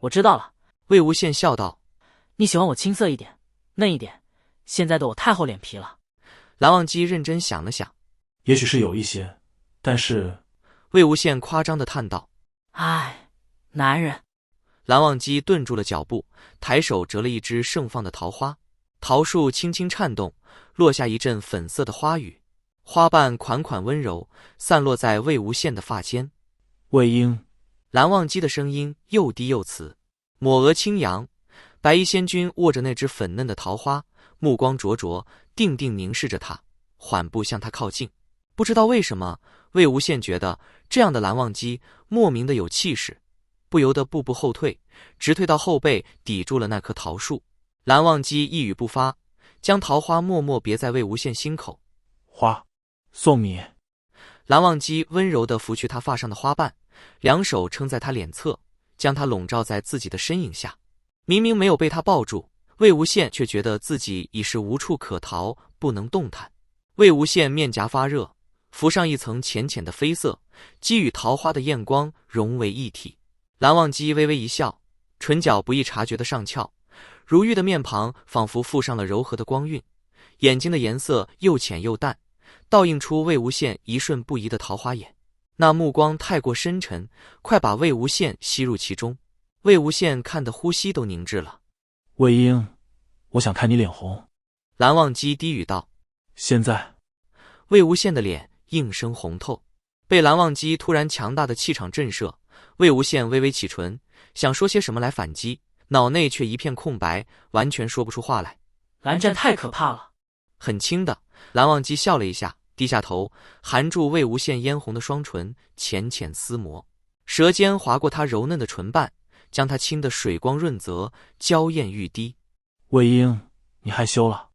我知道了。魏无羡笑道：你喜欢我青涩一点，嫩一点，现在的我太厚脸皮了。蓝忘机认真想了想，也许是有一些，但是……魏无羡夸张地叹道：唉，男人。蓝忘机顿住了脚步，抬手折了一只盛放的桃花，桃树轻轻颤动，落下一阵粉色的花雨，花瓣款款温柔，散落在魏无羡的发间。魏婴。蓝忘机的声音又低又慈，抹额轻扬。白衣仙君握着那只粉嫩的桃花，目光灼灼，定定凝视着他，缓步向他靠近。不知道为什么，魏无羡觉得这样的蓝忘机莫名的有气势，不由得步步后退，直退到后背，抵住了那棵桃树。蓝忘机一语不发，将桃花默默别在魏无羡心口。花，送你。蓝忘机温柔地拂去他发上的花瓣，两手撑在他脸侧，将他笼罩在自己的身影下。明明没有被他抱住，魏无羡却觉得自己已是无处可逃，不能动弹。魏无羡面颊发热，浮上一层浅浅的绯色，既与桃花的艳光融为一体。蓝忘机微微一笑，唇角不易察觉的上翘，如玉的面庞仿佛附上了柔和的光晕，眼睛的颜色又浅又淡，倒映出魏无羡一瞬不移的桃花眼。那目光太过深沉，快把魏无羡吸入其中。魏无羡看得呼吸都凝滞了。魏婴，我想看你脸红。蓝忘机低语道。现在。魏无羡的脸应声红透，被蓝忘机突然强大的气场震慑，魏无羡微微启唇，想说些什么来反击，脑内却一片空白，完全说不出话来。蓝湛太可怕了。很轻的，蓝忘机笑了一下，低下头，含住魏无羡嫣红的双唇，浅浅撕磨，舌尖划过他柔嫩的唇瓣，将他亲得水光润泽，娇艳欲滴。魏婴，你害羞了。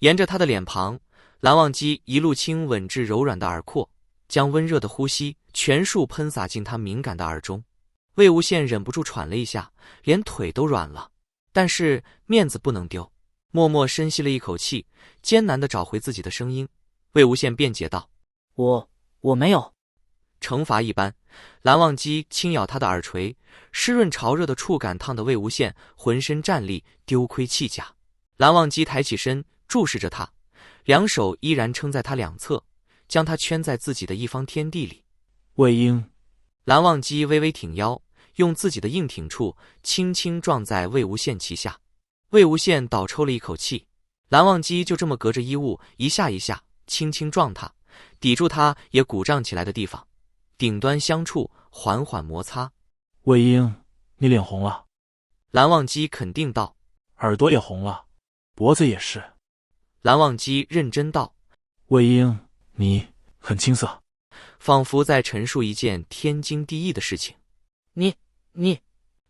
沿着他的脸庞，蓝忘机一路亲吻至柔软的耳廓，将温热的呼吸全数喷洒进他敏感的耳中。魏无羡忍不住喘了一下，连腿都软了，但是面子不能丢，默默深吸了一口气，艰难地找回自己的声音。魏无羡辩解道：我没有。惩罚一般，蓝忘机轻咬他的耳垂，湿润潮热的触感烫得魏无羡浑身战栗，丢盔弃甲。蓝忘机抬起身注视着他，两手依然撑在他两侧，将他圈在自己的一方天地里。魏婴。蓝忘机微微挺腰，用自己的硬挺处轻轻撞在魏无羡旗下。魏无羡倒抽了一口气，蓝忘机就这么隔着衣物一下一下轻轻撞他，抵住他也鼓胀起来的地方，顶端相触，缓缓摩擦。魏婴，你脸红了。蓝忘机肯定道。耳朵也红了，脖子也是。蓝忘机认真道。魏婴，你很青涩，仿佛在陈述一件天经地义的事情。你……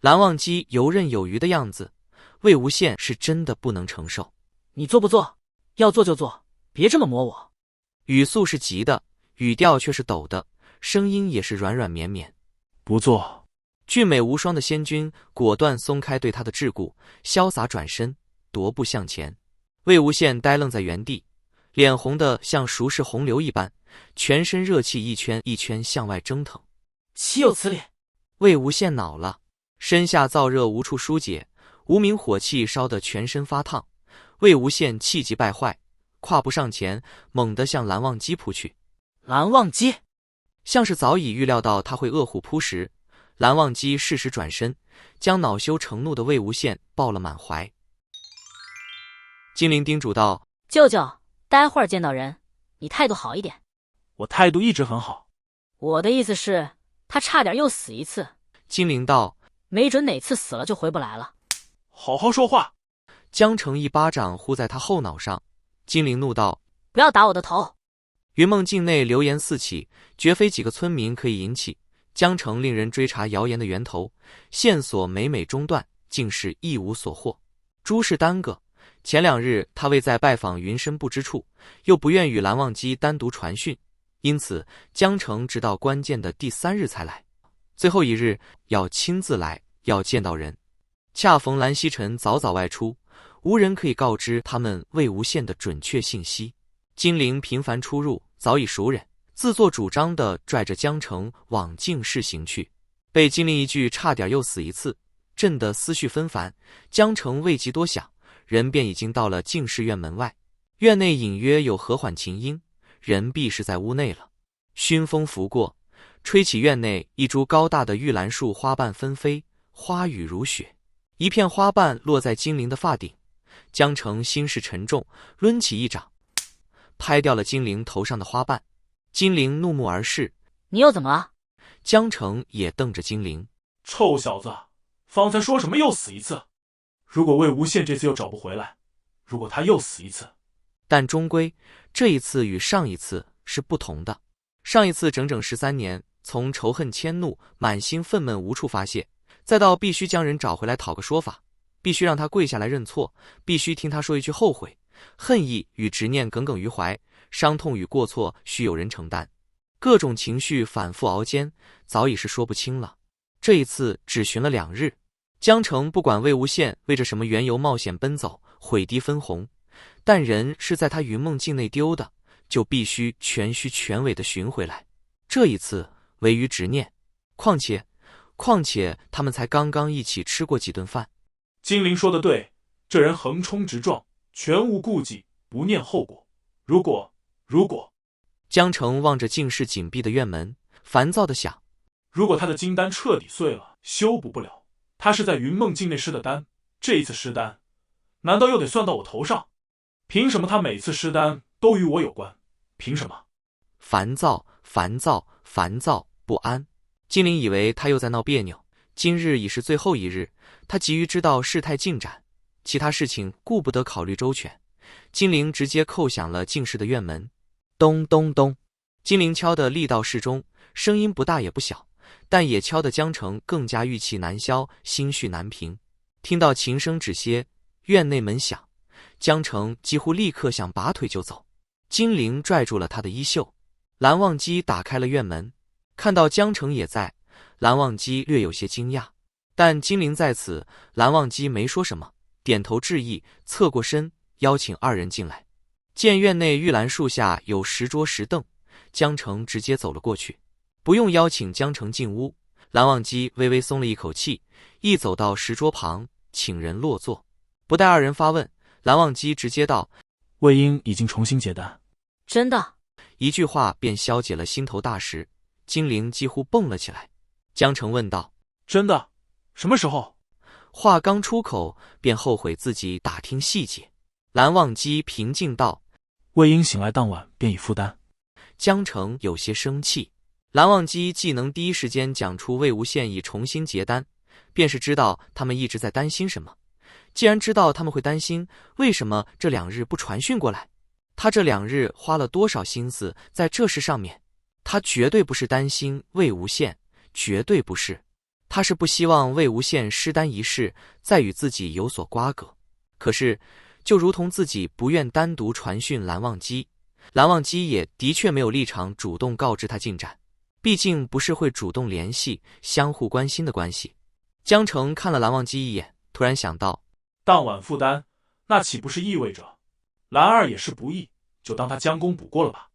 蓝忘机游刃有余的样子，魏无羡是真的不能承受。你做不做？要做就做，别这么磨我。语速是急的，语调却是陡的，声音也是软软绵绵。不做。俊美无双的仙君果断松开对他的桎梏，潇洒转身，踱步向前。魏无羡呆愣在原地，脸红得像熟视洪流一般，全身热气一圈一圈向外蒸腾。岂有此理！魏无羡恼了，身下燥热无处疏解，无名火气烧得全身发烫。魏无羡气急败坏，跨步上前，猛地向蓝忘机扑去。蓝忘机像是早已预料到他会饿虎扑食，蓝忘机适时转身，将恼羞成怒的魏无羡抱了满怀。金陵叮嘱道：舅舅，待会儿见到人，你态度好一点。我态度一直很好。我的意思是，他差点又死一次。金陵道：没准哪次死了就回不来了。好好说话。江澄一巴掌呼在他后脑上。金陵怒道：不要打我的头。云梦境内流言四起，绝非几个村民可以引起。江澄令人追查谣言的源头，线索每每中断，竟是一无所获，诸事耽搁。前2日他未在拜访云深不知处，又不愿与蓝忘机单独传讯，因此江澄直到关键的第3日才来。最后1日要亲自来，要见到人。恰逢蓝曦臣早早外出，无人可以告知他们魏无羡的准确信息。金陵频繁出入，早已熟稔，自作主张地拽着江澄往净室行去。被金陵一句差点又死一次，震得思绪纷繁。江澄未及多想，人便已经到了净室院门外。院内隐约有和缓琴音，人必是在屋内了。熏风拂过，吹起院内一株高大的玉兰树，花瓣纷飞，花雨如雪，一片花瓣落在金陵的发顶。江澄心事沉重，抡起一掌，拍掉了金陵头上的花瓣。金陵怒目而视，你又怎么了？江澄也瞪着金陵，臭小子，方才说什么又死一次？如果魏无羡这次又找不回来，如果他又死一次，但终归这一次与上一次是不同的。上一次整整13年，从仇恨迁怒，满心愤懑无处发泄，再到必须将人找回来讨个说法，必须让他跪下来认错，必须听他说一句后悔，恨意与执念耿耿于怀，伤痛与过错需有人承担，各种情绪反复熬煎，早已是说不清了。这一次只寻了2日，江澄不管魏无羡为着什么缘由冒险奔走，毁堤分红，但人是在他云梦境内丢的，就必须全虚全伪地寻回来。这一次唯于执念，况且他们才刚刚一起吃过几顿饭。金陵说的对，这人横冲直撞，全无顾忌，不念后果。如果江澄望着尽是紧闭的院门，烦躁地想，如果他的金丹彻底碎了，修补不了，他是在云梦境内失的丹，这一次失丹，难道又得算到我头上？凭什么他每次失丹都与我有关？凭什么？烦躁不安。金陵以为他又在闹别扭，今日已是最后一日，他急于知道事态进展，其他事情顾不得考虑周全。金陵直接叩响了净室的院门，咚咚咚。金陵敲得力道适中，声音不大也不小，但也敲得江澄更加郁气难消，心绪难平。听到琴声止歇，院内门响，江澄几乎立刻想拔腿就走。金陵拽住了他的衣袖，蓝忘机打开了院门，看到江澄也在，蓝忘机略有些惊讶，但金陵在此，蓝忘机没说什么，点头致意，侧过身邀请2人进来。见院内玉兰树下有10桌10凳，江澄直接走了过去，不用邀请江澄进屋。蓝忘机微微松了一口气，一走到10桌旁，请人落座。不待2人发问，蓝忘机直接道：魏婴已经重新结丹。真的？一句话便消解了心头大石。金陵几乎蹦了起来。江澄问道：真的？什么时候？话刚出口，便后悔自己打听细节。蓝忘机平静道：魏婴醒来当晚便已复丹。江澄有些生气。蓝忘机既能第一时间讲出魏无羡已重新结丹，便是知道他们一直在担心什么。既然知道他们会担心，为什么这2日不传讯过来？他这2日花了多少心思在这事上面？他绝对不是担心魏无羡，绝对不是。他是不希望魏无羡失丹一事再与自己有所瓜葛。可是就如同自己不愿单独传讯蓝忘机，蓝忘机也的确没有立场主动告知他进展，毕竟不是会主动联系相互关心的关系。江澄看了蓝忘机一眼，突然想到，当晚复丹，那岂不是意味着蓝儿也是不义，就当他将功补过了吧？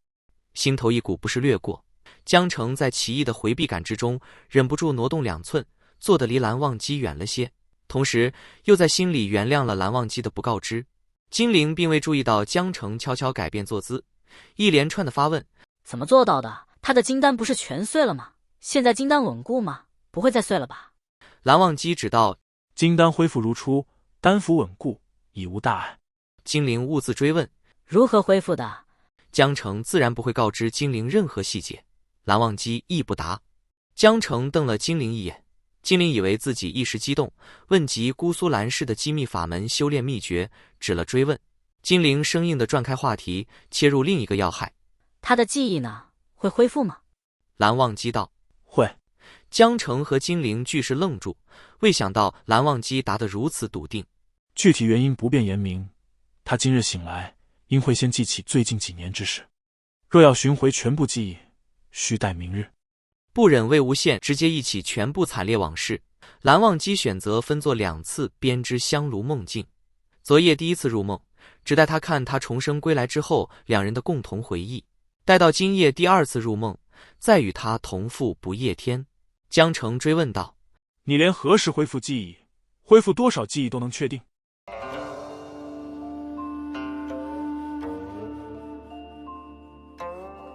心头一股不是掠过。江澄在奇异的回避感之中，忍不住挪动2寸，坐得离蓝忘机远了些，同时又在心里原谅了蓝忘机的不告知。金陵并未注意到江澄悄悄改变坐姿，一连串的发问：怎么做到的？他的金丹不是全碎了吗？现在金丹稳固吗？不会再碎了吧？蓝忘机只道：金丹恢复如初，丹符稳固，已无大碍。金陵兀自追问：如何恢复的？江澄自然不会告知金陵任何细节，蓝忘机亦不答。江澄瞪了金陵一眼，金陵以为自己一时激动，问及姑苏蓝氏的机密法门修炼秘诀，止了追问。金陵生硬地转开话题，切入另一个要害：他的记忆呢？会恢复吗？蓝忘机道：会。江澄和金陵俱是愣住，未想到蓝忘机答得如此笃定。具体原因不便言明，他今日醒来，应会先记起最近几年之事。若要寻回全部记忆，需待明日。不忍魏无羡直接忆起全部惨烈往事，蓝忘机选择分作2次编织香炉梦境。昨夜第1次入梦，只待他看他重生归来之后2人的共同回忆，待到今夜第2次入梦，再与他同赴不夜天。江澄追问道：你连何时恢复记忆恢复多少记忆都能确定。